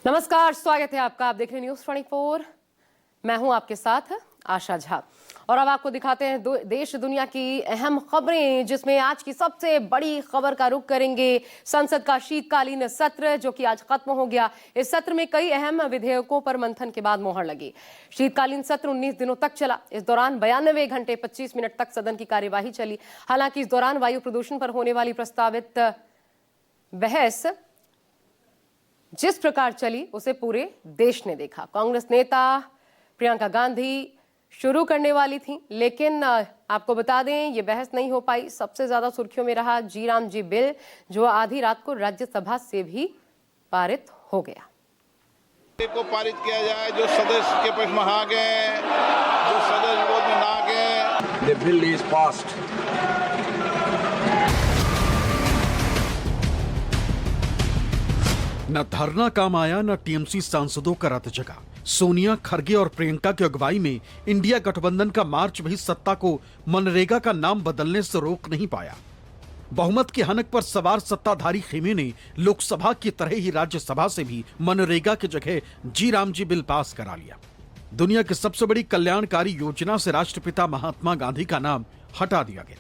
नमस्कार, स्वागत है आपका। आप देख रहे हैं न्यूज़ 24। मैं हूं आपके साथ आशा झा और अब आपको दिखाते हैं देश दुनिया की अहम खबरें, जिसमें आज की सबसे बड़ी खबर का रुख करेंगे संसद का शीतकालीन सत्र, जो कि आज खत्म हो गया। इस सत्र में कई अहम विधेयकों पर मंथन के बाद मोहर लगी। शीतकालीन सत्र 19 दिनों तक चला। इस दौरान 92 घंटे 25 मिनट तक सदन की कार्यवाही चली। हालांकि इस दौरान वायु प्रदूषण पर होने वाली प्रस्तावित बहस जिस प्रकार चली उसे पूरे देश ने देखा। कांग्रेस नेता प्रियंका गांधी शुरू करने वाली थी, लेकिन आपको बता दें ये बहस नहीं हो पाई। सबसे ज्यादा सुर्खियों में रहा जी राम जी बिल, जो आधी रात को राज्यसभा से भी पारित हो गया। को पारित किया जाए, जो सदस्य के पक्ष में आ गए, जो सदस्य विरोध में ना गए। The bill is passed. न धरना काम आया, न टीएमसी सांसदों का रथ जगा। सोनिया, खरगे और प्रियंका की अगुवाई में इंडिया गठबंधन का मार्च भी सत्ता को मनरेगा का नाम बदलने से रोक नहीं पाया। बहुमत की हनक पर सवार सत्ताधारी खेमे ने लोकसभा की तरह ही राज्यसभा से भी मनरेगा की जगह जी राम जी बिल पास करा लिया। दुनिया की सबसे बड़ी कल्याणकारी योजना से राष्ट्रपिता महात्मा गांधी का नाम हटा दिया गया।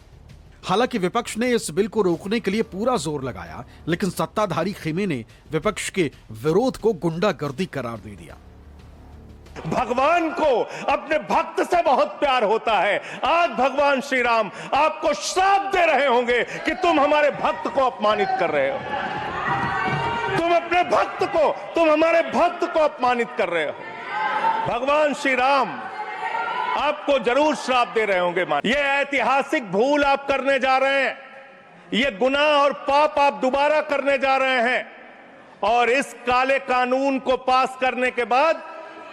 हालांकि विपक्ष ने इस बिल को रोकने के लिए पूरा जोर लगाया, लेकिन सत्ताधारी खेमे ने विपक्ष के विरोध को गुंडागर्दी करार दे दिया। भगवान को अपने भक्त से बहुत प्यार होता है। आज भगवान श्री राम आपको श्राप दे रहे होंगे कि तुम हमारे भक्त को अपमानित कर रहे हो। तुम हमारे भक्त को अपमानित कर रहे हो। भगवान श्री राम आपको जरूर श्राप दे रहे होंगे। ये ऐतिहासिक भूल आप करने जा रहे हैं। ये गुनाह और पाप आप दोबारा करने जा रहे हैं। और इस काले कानून को पास करने के बाद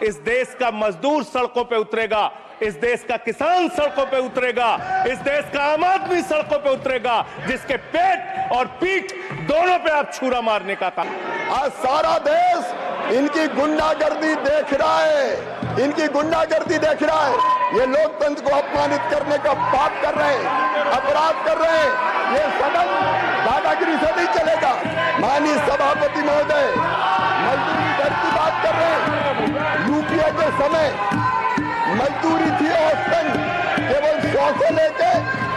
इस देश का मजदूर सड़कों पे उतरेगा, इस देश का किसान सड़कों पे उतरेगा, इस देश का आम आदमी सड़कों पे उतरेगा, जिसके पेट और पीठ दोनों पे आप छुरा मारने का काम। आज सारा देश इनकी गुंडागर्दी देख रहा है, इनकी गुंडागर्दी देख रहा है। ये लोकतंत्र को अपमानित करने का पाप कर रहे हैं, अपराध कर रहे हैं। ये सदन दादागिरी से नहीं चलेगा। माननीय सभापति महोदय मजदूरी दर की बात कर रहे हैं। यूपीए के समय मजदूरी थी औसतन केवल 100 से लेके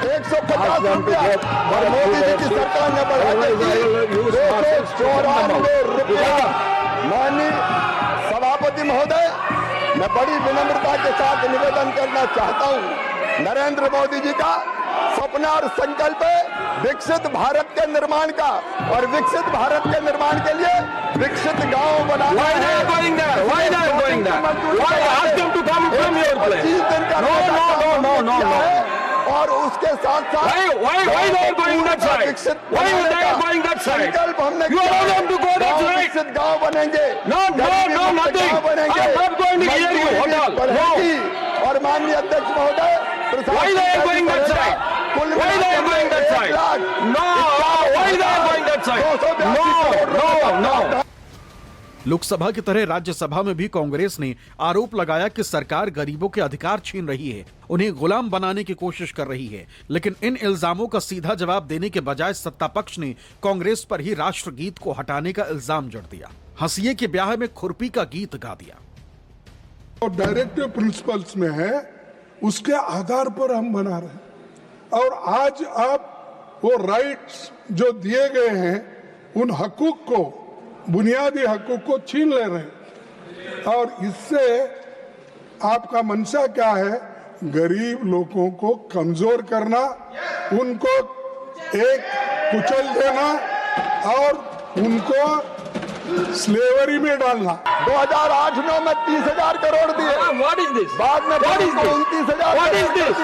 150 रुपया, और मोदी जी की सरकार ने बढ़ा दी 294 रुपया। माननीय सभापति महोदय, मैं बड़ी विनम्रता के साथ निवेदन करना चाहता हूं, नरेंद्र मोदी जी का सपना और संकल्प है विकसित भारत के निर्माण का, और विकसित भारत के निर्माण के लिए विकसित गांव बनाना है। और उसके साथ साथ विकसित संकल्प हमने विकसित गांव बनेंगे, बनेंगे। और माननीय अध्यक्ष महोदय, लोकसभा की तरह राज्यसभा में भी कांग्रेस ने आरोप लगाया कि सरकार गरीबों के अधिकार छीन रही है, उन्हें गुलाम बनाने की कोशिश कर रही है। लेकिन इन इल्जामों का सीधा जवाब देने के बजाय सत्ता पक्ष ने कांग्रेस पर ही राष्ट्रगीत को हटाने का इल्जाम जड़ दिया। हंसिए के ब्याह में खुरपी का गीत गा दिया। और डायरेक्टिव प्रिंसिपल्स में है, उसके आधार पर हम बना रहे हैं। और आज आप वो राइट्स जो दिए गए हैं, उन हकूक को, बुनियादी हकूक को छीन ले रहे हैं। और इससे आपका मंशा क्या है? गरीब लोगों को कमजोर करना, उनको एक कुचल देना और उनको स्लेवरी में डालना। 2008-9 में 30,000 करोड़ दिए। What is this? बाद में 29,000 What is this?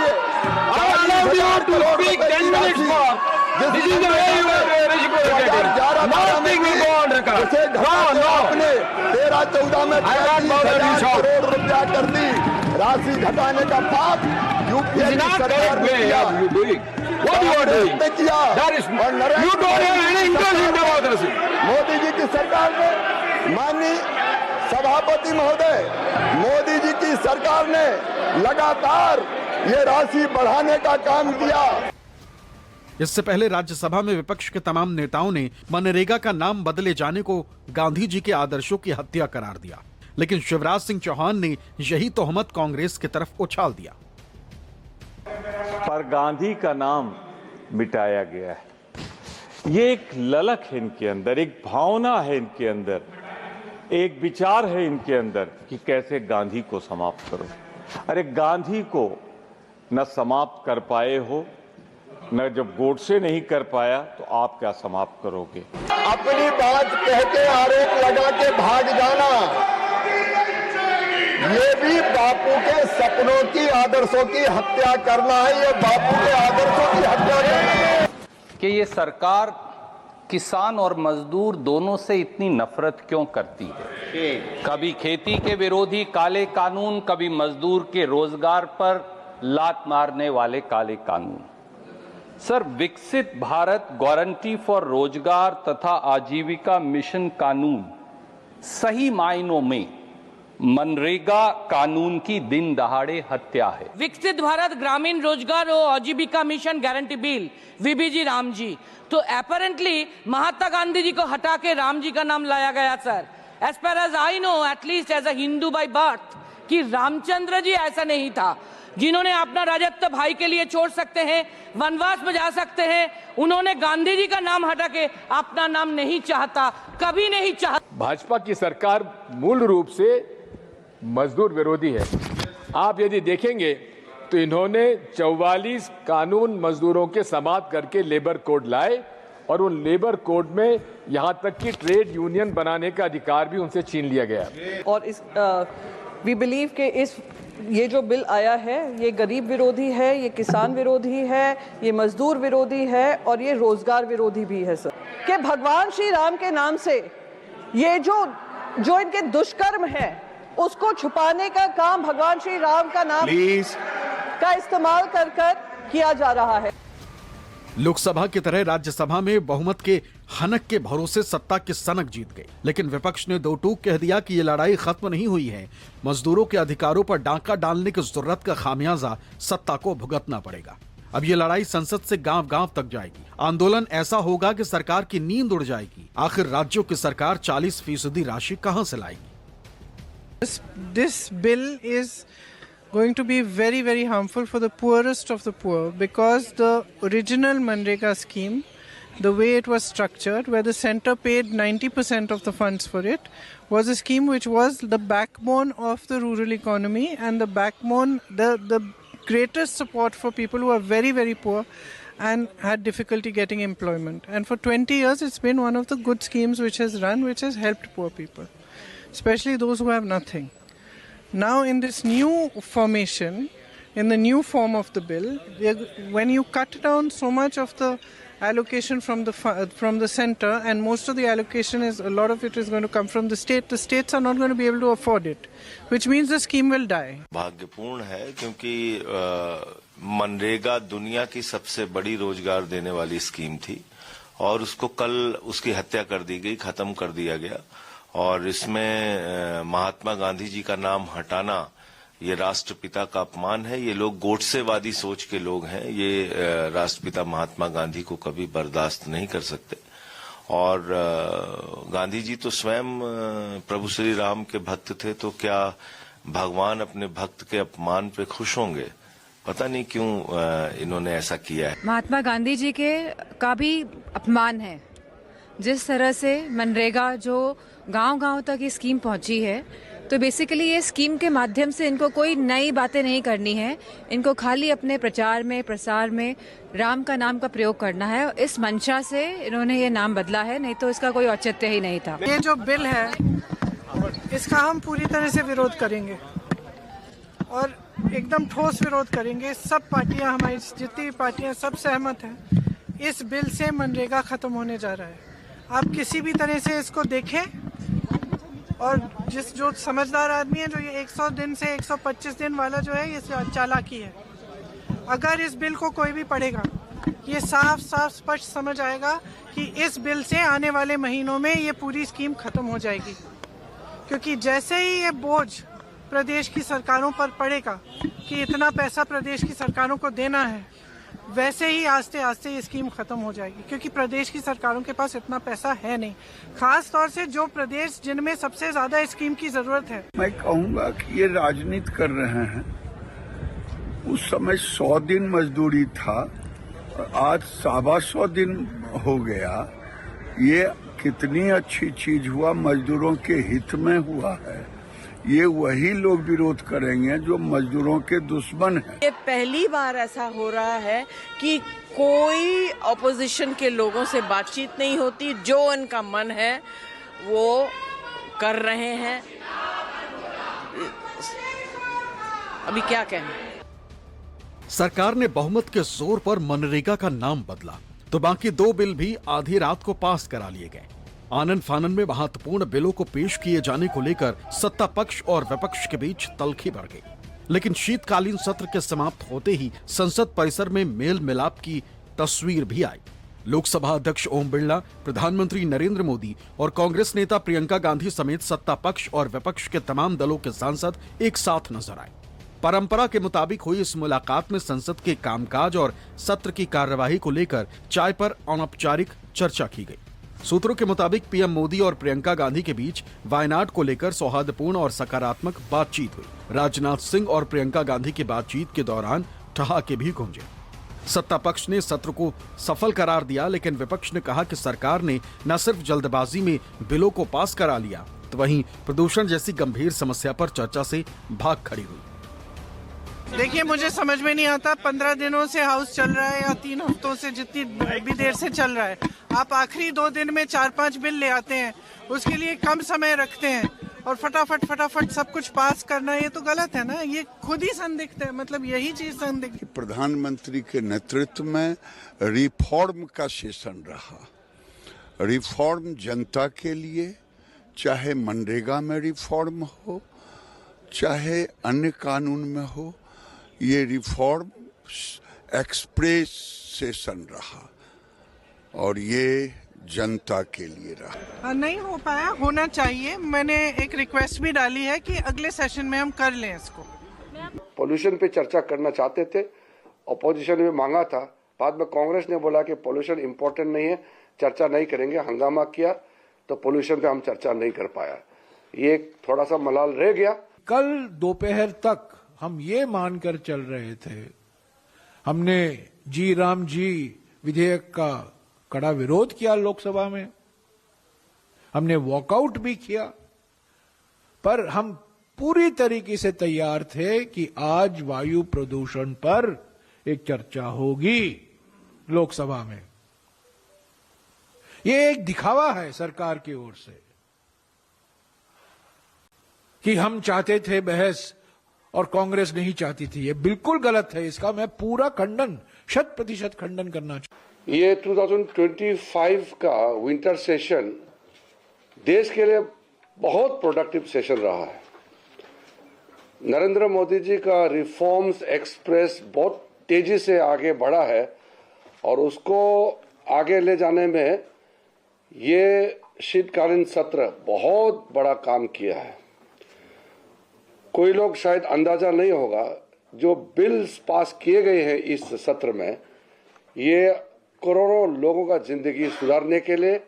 I allow you to speak 10 minutes more. This is the way you are reciprocating. Nothing will go on record. No. आपने 13-14 में 30,000 करोड़ रुपया कर दी। राशि घटाने का पाप यूपीए की सरकार ने किया। What you are doing? किया। That is, you don't have any interest in democracy. Modi ji की सरकार ने, माननीय सभापति महोदय, मोदी जी की सरकार ने लगातार ये राशि बढ़ाने का काम किया। इससे पहले राज्यसभा में विपक्ष के तमाम नेताओं ने मनरेगा का नाम बदले जाने को गांधी जी के आदर्शों की हत्या करार दिया, लेकिन शिवराज सिंह चौहान ने यही तोहमत कांग्रेस की तरफ उछाल दिया। पर गांधी का नाम मिटाया गया है। ये एक ललक है इनके अंदर, एक भावना है इनके अंदर, एक विचार है इनके अंदर कि कैसे गांधी को समाप्त करो। अरे गांधी को न समाप्त कर पाए हो, न जब गोडसे नहीं कर पाया तो आप क्या समाप्त करोगे। अपनी बात कह के आरोप लगा के भाग जाना, ये भी बापू के सपनों की, आदर्शों की हत्या करना है। ये बापू के आदर्शों की हत्या करना है कि ये सरकार किसान और मजदूर दोनों से इतनी नफरत क्यों करती है। कभी खेती के विरोधी काले कानून, कभी मजदूर के रोजगार पर लात मारने वाले काले कानून। सर, विकसित भारत गारंटी फॉर रोजगार तथा आजीविका मिशन कानून सही मायनों में मनरेगा कानून की दिन दहाड़े हत्या है। विकसित भारत ग्रामीण रोजगार और आजीविका mission guarantee bill VBG Ram ji, तो अपेरेंटली महात्मा गांधी जी को हटा के राम जी का नाम लाया गया sir. As far as I know, at least as a Hindu by birth, कि रामचंद्र जी ऐसा नहीं था जिन्होंने अपना राजत्व भाई के लिए छोड़ सकते हैं, वनवास में जा सकते हैं। उन्होंने गांधी जी का नाम हटा के अपना नाम नहीं चाहता, कभी नहीं चाहता। भाजपा की सरकार मूल रूप से मजदूर विरोधी है। आप यदि देखेंगे तो इन्होंने 44 कानून मजदूरों के समाप्त करके लेबर कोड लाए और उन लेबर कोड में यहां तक कि ट्रेड यूनियन बनाने का अधिकार भी उनसे छीन लिया गया। और इस वी बिलीव कि ये जो बिल आया है ये गरीब विरोधी है, ये किसान विरोधी है, ये मजदूर विरोधी है और ये रोजगार विरोधी भी है सर। कि भगवान श्री राम के नाम से ये जो इनके दुष्कर्म है उसको छुपाने का काम भगवान श्री राम का नाम का इस्तेमाल कर किया जा रहा है। लोकसभा की तरह राज्यसभा में बहुमत के हनक के भरोसे सत्ता की सनक जीत गई, लेकिन विपक्ष ने दो टूक कह दिया कि ये लड़ाई खत्म नहीं हुई है। मजदूरों के अधिकारों पर डांका डालने की जरूरत का खामियाजा सत्ता को भुगतना पड़ेगा। अब ये लड़ाई संसद से गांव-गांव तक जाएगी। आंदोलन ऐसा होगा कि सरकार की नींद उड़ जाएगी। आखिर राज्यों की सरकार 40% राशि कहां से लाएगी? This bill is going to be very, very harmful for the poorest of the poor, because the original Manrega scheme, the way it was structured, where the center paid 90% of the funds for it, was a scheme which was the backbone of the rural economy and the backbone, the greatest support for people who are very, very poor and had difficulty getting employment. And for 20 years, it's been one of the good schemes which has run, which has helped poor people, especially those who have nothing. Now in this new formation, in the new form of the bill, when you cut down so much of the allocation from the center, and most of the allocation is, a lot of it is going to come from the states are not going to be able to afford it, which means the scheme will die. भाग्यपूर्ण है क्योंकि मनरेगा दुनिया की सबसे बड़ी रोजगार देने वाली scheme थी और उसको कल उसकी हत्या कर दी गई, खत्म कर दिया गया। और इसमें महात्मा गांधी जी का नाम हटाना ये राष्ट्रपिता का अपमान है। ये लोग गोडसेवादी सोच के लोग हैं। ये राष्ट्रपिता महात्मा गांधी को कभी बर्दाश्त नहीं कर सकते। और गांधी जी तो स्वयं प्रभु श्री राम के भक्त थे, तो क्या भगवान अपने भक्त के अपमान पे खुश होंगे? पता नहीं क्यों इन्होंने ऐसा किया है। महात्मा गांधी जी के का भी अपमान है। जिस तरह से मनरेगा जो गांव-गांव तक ये स्कीम पहुंची है, तो बेसिकली ये स्कीम के माध्यम से इनको कोई नई बातें नहीं करनी है। इनको खाली अपने प्रचार में, प्रसार में राम का नाम का प्रयोग करना है। इस मंशा से इन्होंने ये नाम बदला है, नहीं तो इसका कोई औचित्य ही नहीं था। ये जो बिल है इसका हम पूरी तरह से विरोध करेंगे और एकदम ठोस विरोध करेंगे। सब पार्टियां, हमारी जितनी भी पार्टियां, सब सहमत हैं। इस बिल से मनरेगा खत्म होने जा रहा है। आप किसी भी तरह से इसको देखें, और जो समझदार आदमी है, जो ये 100 दिन से 125 दिन वाला जो है, ये चालाकी है। अगर इस बिल को कोई भी पढ़ेगा, ये साफ साफ स्पष्ट समझ आएगा कि इस बिल से आने वाले महीनों में ये पूरी स्कीम खत्म हो जाएगी। क्योंकि जैसे ही ये बोझ प्रदेश की सरकारों पर पड़ेगा कि इतना पैसा प्रदेश की सरकारों को देना है, वैसे ही आस्ते आस्ते ये स्कीम खत्म हो जाएगी, क्योंकि प्रदेश की सरकारों के पास इतना पैसा है नहीं, खास तौर से जो प्रदेश जिनमें सबसे ज्यादा इस स्कीम की जरूरत है। मैं कहूँगा कि ये राजनीति कर रहे हैं। उस समय 100 दिन मजदूरी था, आज 125 दिन हो गया। ये कितनी अच्छी चीज हुआ, मजदूरों के हित में हुआ है। ये वही लोग विरोध करेंगे जो मजदूरों के दुश्मन हैं। ये पहली बार ऐसा हो रहा है कि कोई ऑपोजिशन के लोगों से बातचीत नहीं होती, जो उनका मन है वो कर रहे हैं। अभी क्या कहें। सरकार ने बहुमत के जोर पर मनरेगा का नाम बदला तो बाकी 2 बिल भी आधी रात को पास करा लिए गए। आनंद फानन में महत्वपूर्ण बिलों को पेश किए जाने को लेकर सत्ता पक्ष और विपक्ष के बीच तल्खी बढ़ गई, लेकिन शीतकालीन सत्र के समाप्त होते ही संसद परिसर में मेल मिलाप की तस्वीर भी आई। लोकसभा अध्यक्ष ओम बिरला, प्रधानमंत्री नरेंद्र मोदी और कांग्रेस नेता प्रियंका गांधी समेत सत्ता पक्ष और विपक्ष के तमाम दलों के सांसद एक साथ नजर आए। परंपरा के मुताबिक हुई इस मुलाकात में संसद के कामकाज और सत्र की कार्यवाही को लेकर चाय पर अनौपचारिक चर्चा की गई। सूत्रों के मुताबिक पीएम मोदी और प्रियंका गांधी के बीच वायनाड को लेकर सौहार्दपूर्ण और सकारात्मक बातचीत हुई। राजनाथ सिंह और प्रियंका गांधी की बातचीत के दौरान ठहाके भी गूंजे। सत्ता पक्ष ने सत्र को सफल करार दिया, लेकिन विपक्ष ने कहा कि सरकार ने न सिर्फ जल्दबाजी में बिलों को पास करा लिया, तो वहीं प्रदूषण जैसी गंभीर समस्या पर चर्चा से भाग खड़ी हुई। देखिए, मुझे समझ में नहीं आता, 15 दिनों से हाउस चल रहा है या 3 हफ्तों से, जितनी भी देर से चल रहा है, आप आखिरी 2 दिन में 4-5 बिल ले आते हैं, उसके लिए कम समय रखते हैं और फटाफट सब कुछ पास करना, ये तो गलत है ना। ये खुद ही संदिग्ध है, मतलब यही चीज संदिग्ध है। प्रधानमंत्री के नेतृत्व में रिफॉर्म का सेशन रहा। रिफॉर्म जनता के लिए, चाहे मनरेगा में रिफॉर्म हो, चाहे अन्य कानून में हो, ये रिफॉर्म एक्सप्रेस सेशन रहा और ये जनता के लिए रहा। नहीं हो पाया, होना चाहिए। मैंने एक रिक्वेस्ट भी डाली है कि अगले सेशन में हम कर लें इसको। पोल्यूशन पे चर्चा करना चाहते थे, अपोजिशन ने मांगा था, बाद में कांग्रेस ने बोला कि पोल्यूशन इम्पोर्टेंट नहीं है, चर्चा नहीं करेंगे, हंगामा किया तो पोल्यूशन पे हम चर्चा नहीं कर पाया। ये थोड़ा सा मलाल रह गया। कल दोपहर तक हम ये मानकर चल रहे थे, हमने जी राम जी विधेयक का कड़ा विरोध किया लोकसभा में, हमने वॉकआउट भी किया, पर हम पूरी तरीके से तैयार थे कि आज वायु प्रदूषण पर एक चर्चा होगी लोकसभा में। ये एक दिखावा है सरकार की ओर से कि हम चाहते थे बहस और कांग्रेस नहीं चाहती थी। ये बिल्कुल गलत है, इसका मैं पूरा खंडन, 100% खंडन करना चाहूं। ये 2025 का विंटर सेशन देश के लिए बहुत प्रोडक्टिव सेशन रहा है। नरेंद्र मोदी जी का रिफॉर्म्स एक्सप्रेस बहुत तेजी से आगे बढ़ा है और उसको आगे ले जाने में ये शीतकालीन सत्र बहुत बड़ा काम किया है। कोई लोग शायद अंदाजा नहीं होगा, जो बिल्स पास किए गए हैं इस सत्र में, ये करोड़ों लोगों का जिंदगी सुधारने के लिए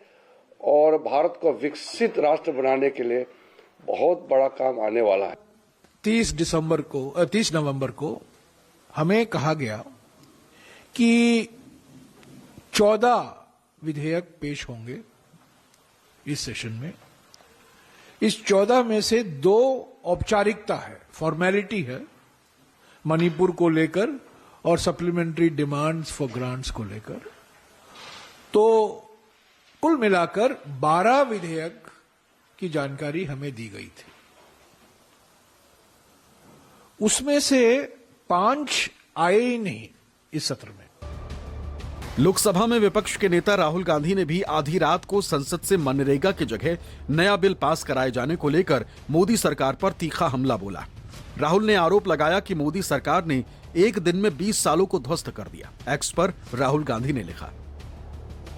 और भारत को विकसित राष्ट्र बनाने के लिए बहुत बड़ा काम आने वाला है। 30 नवंबर को हमें कहा गया कि 14 विधेयक पेश होंगे इस सेशन में। इस 14 में से 2 औपचारिकता है, फॉर्मेलिटी है, मणिपुर को लेकर और सप्लीमेंट्री डिमांड्स फॉर ग्रांट्स को लेकर। तो कुल मिलाकर 12 विधेयक की जानकारी हमें दी गई थी। उसमें से 5 आए ही नहीं इस सत्र में। लोकसभा में विपक्ष के नेता राहुल गांधी ने भी आधी रात को संसद से मनरेगा की जगह नया बिल पास कराए जाने को लेकर मोदी सरकार पर तीखा हमला बोला। राहुल ने आरोप लगाया कि मोदी सरकार ने एक दिन में 20 सालों को ध्वस्त कर दिया। एक्स पर राहुल गांधी ने लिखा,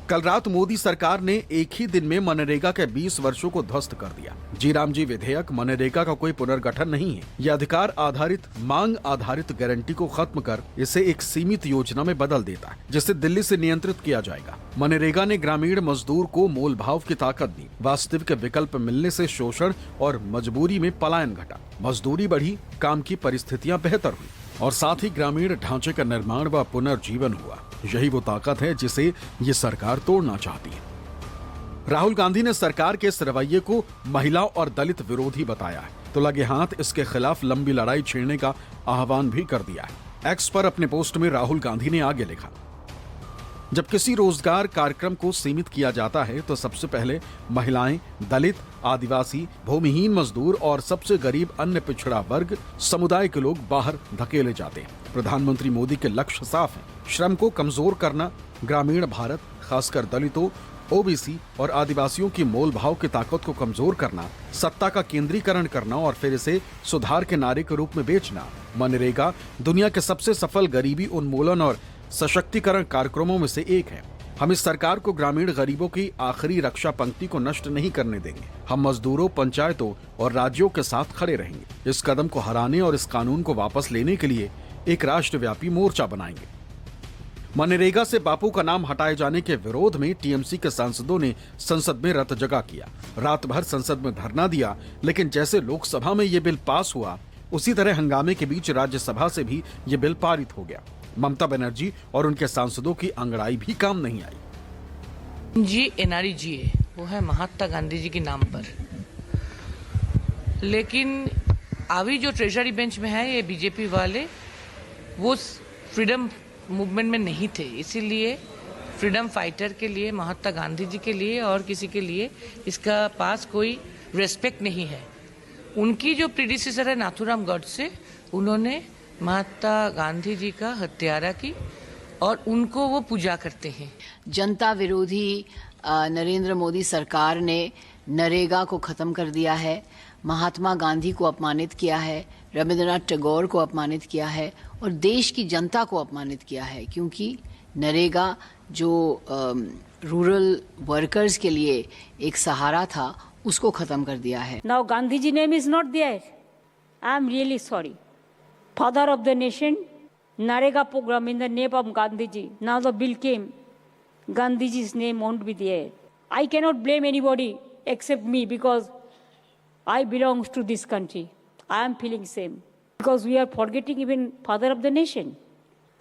कल रात मोदी सरकार ने एक ही दिन में मनरेगा के 20 वर्षों को ध्वस्त कर दिया। जी राम जी विधेयक मनरेगा का कोई पुनर्गठन नहीं है। यह अधिकार आधारित मांग आधारित गारंटी को खत्म कर इसे एक सीमित योजना में बदल देता है, जिसे दिल्ली से नियंत्रित किया जाएगा। मनरेगा ने ग्रामीण मजदूर को मोल भाव की ताकत दी। वास्तविक विकल्प मिलने से शोषण और मजबूरी में पलायन घटा, मजदूरी बढ़ी, काम की परिस्थितियां बेहतर हुई और साथ ही ग्रामीण ढांचे का निर्माण व पुनर्जीवन हुआ। यही वो ताकत है जिसे ये सरकार तोड़ना चाहती है। राहुल गांधी ने सरकार के इस रवैये को महिला और दलित विरोधी बताया है, तो लगे हाथ इसके खिलाफ लंबी लड़ाई छेड़ने का आह्वान भी कर दिया है। एक्स पर अपने पोस्ट में राहुल गांधी ने आगे लिखा, जब किसी रोजगार कार्यक्रम को सीमित किया जाता है तो सबसे पहले महिलाएं, दलित, आदिवासी, भूमिहीन मजदूर और सबसे गरीब अन्य पिछड़ा वर्ग समुदाय के लोग बाहर धकेले जाते हैं। प्रधानमंत्री मोदी के लक्ष्य साफ है, श्रम को कमजोर करना, ग्रामीण भारत खासकर दलितों, ओबीसी और आदिवासियों की मोल भाव की ताकत को कमजोर करना, सत्ता का केंद्रीकरण करना और फिर इसे सुधार के नारे के रूप में बेचना। मनरेगा दुनिया के सबसे सफल गरीबी उन्मूलन और सशक्तिकरण कार्यक्रमों में से एक है। हम इस सरकार को ग्रामीण गरीबों की आखिरी रक्षा पंक्ति को नष्ट नहीं करने देंगे। हम मजदूरों, पंचायतों और राज्यों के साथ खड़े रहेंगे। इस कदम को हराने और इस कानून को वापस लेने के लिए एक राष्ट्रव्यापी मोर्चा बनाएंगे। मनरेगा से बापू का नाम हटाए जाने के विरोध में टीएमसी के सांसदों ने संसद में रत जगा किया। रात भर संसद में धरना दिया, लेकिन जैसे लोकसभा में ये बिल पास हुआ, उसी तरह हंगामे के बीच राज्यसभा से भी ये बिल पारित हो गया। ममता बनर्जी और उनके सांसदों की अंगड़ाई भी काम नहीं आई। जी एनआरई जी है, वो है महात्मा गांधी जी के नाम पर, लेकिन अभी जो ट्रेजरी बेंच में है ये बीजेपी वाले वो फ्रीडम मूवमेंट में नहीं थे, इसीलिए फ्रीडम फाइटर के लिए, महात्मा गांधी जी के लिए और किसी के लिए इसका पास कोई रेस्पेक्ट नहीं है। उनकी जो प्रीडिसेसर है नाथूराम गॉडसे, उन्होंने महात्मा गांधी जी का हत्यारा की और उनको वो पूजा करते हैं। जनता विरोधी नरेंद्र मोदी सरकार ने नरेगा को खत्म कर दिया है, महात्मा गांधी को अपमानित किया है, रविंद्रनाथ टैगोर को अपमानित किया है और देश की जनता को अपमानित किया है, क्योंकि नरेगा जो रूरल वर्कर्स के लिए एक सहारा था उसको खत्म कर दिया है। Now Gandhi ji name is not there. I am really sorry. Father of the nation, Narega program in the name of Gandhiji. Now the bill came. Gandhiji's name won't be there. I cannot blame anybody except me because I belong to this country. I am feeling same. Because we are forgetting even father of the nation.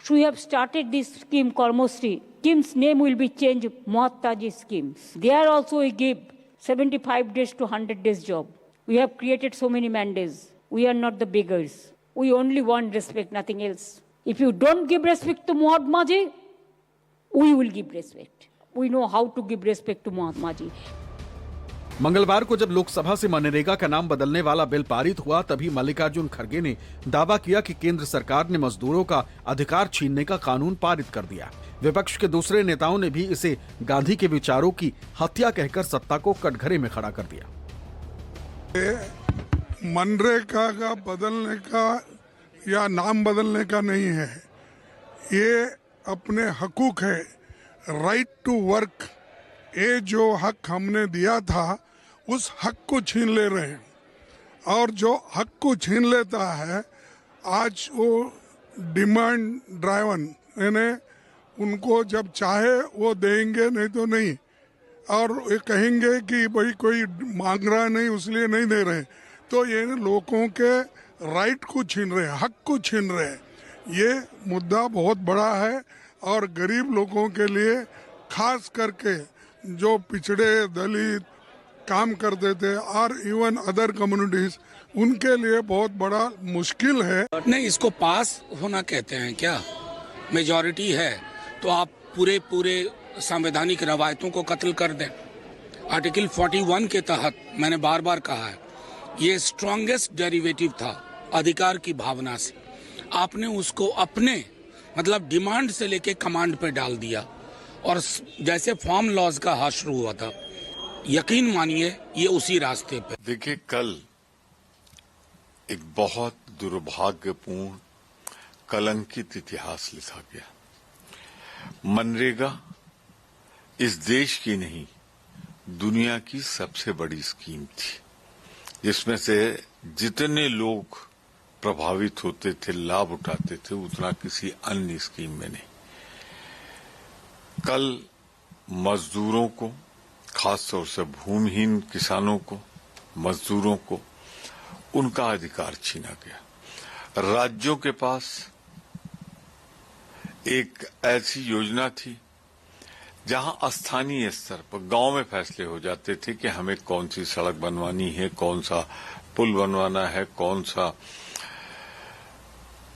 So we have started this scheme, Karmosri. Schem's name will be changed, Mahatmaji schemes. There also we give 75 days to 100 days job. We have created so many mandates. We are not the beggars. We only want respect, nothing else. If you don't give respect to Mahatma Ji, we will give respect. We know how to give respect to Mahatma Ji. मंगलवार को जब लोकसभा से मनरेगा का नाम बदलने वाला bill पारित हुआ, तभी मल्लिकार्जुन खड़गे ने दावा किया कि केंद्र सरकार ने मजदूरों का अधिकार छीनने का कानून पारित कर दिया। विपक्ष के दूसरे नेताओं ने भी इसे गांधी के विचारों की हत्या कहकर सत्ता को कटघरे में खड़ा कर दिया। मनरेगा का बदलने का या नाम बदलने का नहीं है, ये अपने हकूक है, राइट टू वर्क। ये जो हक हमने दिया था उस हक को छीन ले रहे हैं, और जो हक को छीन लेता है आज वो डिमांड ड्राइवन, यानी उनको जब चाहे वो देंगे, नहीं तो नहीं, और ये कहेंगे कि भाई कोई मांग रहा नहीं इसलिए नहीं दे रहे, तो ये लोगों के राइट को छीन रहे हैं, हक को छीन रहे हैं। ये मुद्दा बहुत बड़ा है और गरीब लोगों के लिए, खास करके जो पिछड़े दलित काम करते थे और इवन अदर कम्युनिटीज, उनके लिए बहुत बड़ा मुश्किल है। नहीं, इसको पास होना कहते हैं क्या? मेजॉरिटी है तो आप पूरे संवैधानिक रवायतों को कत्ल कर दें। आर्टिकल 41 के तहत मैंने बार बार कहा है, ये स्ट्रॉन्गेस्ट डेरिवेटिव था अधिकार की भावना से। आपने उसको अपने मतलब डिमांड से लेके कमांड पे डाल दिया, और जैसे फार्म लॉज का हाथ शुरू हुआ था, यकीन मानिए ये उसी रास्ते पे। देखिए, कल एक बहुत दुर्भाग्यपूर्ण कलंकित इतिहास लिखा गया। मनरेगा इस देश की नहीं, दुनिया की सबसे बड़ी स्कीम थी, जिसमें से जितने लोग प्रभावित होते थे, लाभ उठाते थे, उतना किसी अन्य स्कीम में नहीं। कल मजदूरों को, खासतौर से भूमिहीन किसानों को, मजदूरों को उनका अधिकार छीना गया। राज्यों के पास एक ऐसी योजना थी जहां स्थानीय स्तर पर गांव में फैसले हो जाते थे कि हमें कौन सी सड़क बनवानी है, कौन सा पुल बनवाना है, कौन सा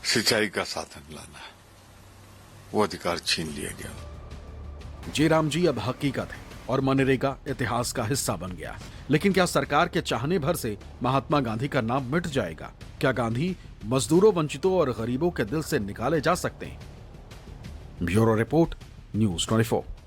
सिंचाई का साधन लाना है। वो अधिकार छीन लिया गया। जयराम जी अब हकीकत है और मनरेगा इतिहास का हिस्सा बन गया। लेकिन क्या सरकार के चाहने भर से महात्मा गांधी का नाम मिट जाएगा? क्या गांधी मजदूरों, वंचितों और गरीबों के दिल से निकाले जा सकते हैं? Bureau report, news 24।